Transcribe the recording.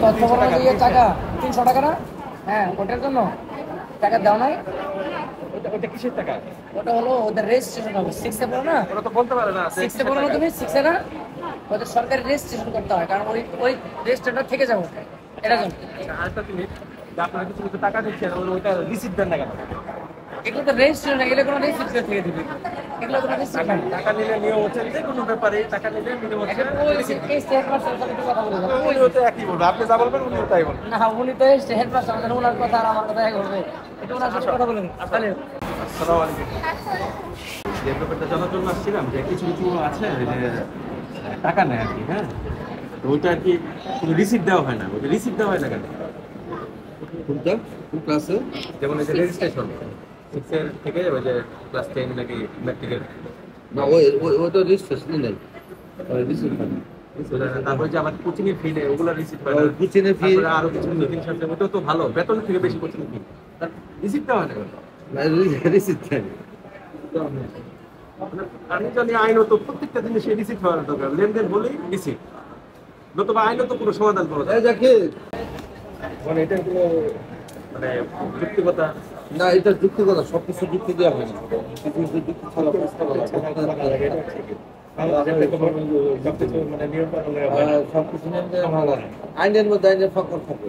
তথ্য প্রমাণ দিয়ে টাকা 300 টাকা না? হ্যাঁ, ওটার জন্য টাকা দাও নাই? ওটা কিসের টাকা? ওটা হলো ওদের রেজিস্ট্রেশন হবে 6 এ পড়ো না? ওরা তো বলতে পারে না 6 এ পড়ো না তুমি? 6 এ না? ওদের সরকারি রেজিস্ট্রেশন করতে হয়, কারণ ওই রেজিস্ট্রেশনটা থেকে যাবে এটার জন্য। আরেকটা জিনিস, যে আপনারা কিছু কিছু টাকা দিচ্ছেন, ওইটা রিসিপ্ট দেন না কেন? এগুলো তো রেজিস্ট্রেশন, এগুলো কোনো রেজিস্ট্রেশন থেকে দিবে, এগুলো কোনো রেজিস্ট্রেশন টাকা নিলে নিয়ম হচ্ছে যে কোনো ব্যাপারে টাকা নিলে নিয়ম হচ্ছে কথা বলে উনি তো একই বলবে, আপনি যা বলবেন উনিও তাই বলবেন। না, উনি তো হেড মাস্টার, ওনার কথা আর আমার কথা এক হবে। এটা ওনার সাথে কথা বলেন। তাহলে আসসালামু আলাইকুম। যে ব্যাপারটা জানার জন্য আসছিলাম যে কিছু কিছু আছে যে টাকা নেয় আর কি, হ্যাঁ, তো ওইটা আর কি কোনো রিসিপ্ট দেওয়া হয় না। ওইটা রিসিপ্ট দেওয়া হয় না কেন? কোনটা কোন ক্লাসে? যেমন এই যে রেজিস্ট্রেশন 6 এর থেকে ওই যে ক্লাস 10 নাকি ম্যাট্রিকের, না ওই তো রেজিস্ট্রেশনই নাই, রিসিভ হয় না। তারপরে যে আবার কোচিং এর ফি নেই, ওগুলো রিসিপ্ট হয় না। কোচিং এর ফি তারপরে আরো কিছু মিটিং আছে, ওটাও তো ভালো, বেতন থেকে বেশি কোচিং ফি, তার রিসিপ্ট দেওয়া হয় না কেন? রিসিভ হয় না। আমি জানি আইনত প্রত্যেকটা জিনিসে রিসিপ্ট হওয়ার দরকার, লেনদেন বলেই রিসিপ্ট, নতুবা আইনত কোনো সমাধান করা যায় এই দেখে মানে এটা কোনো মানে যুক্তিকতা না, এটা যুক্তিগত, সবকিছু যুক্তি দেওয়া হয় না, কিছু কিছু যুক্তি ছাড়া প্রশ্ন করা হয়। সবকিছু মানে নিয়ম পালনের সবকিছু নিয়ে ভালো আইনের মধ্যে আইনের ফাঁকর থাকে।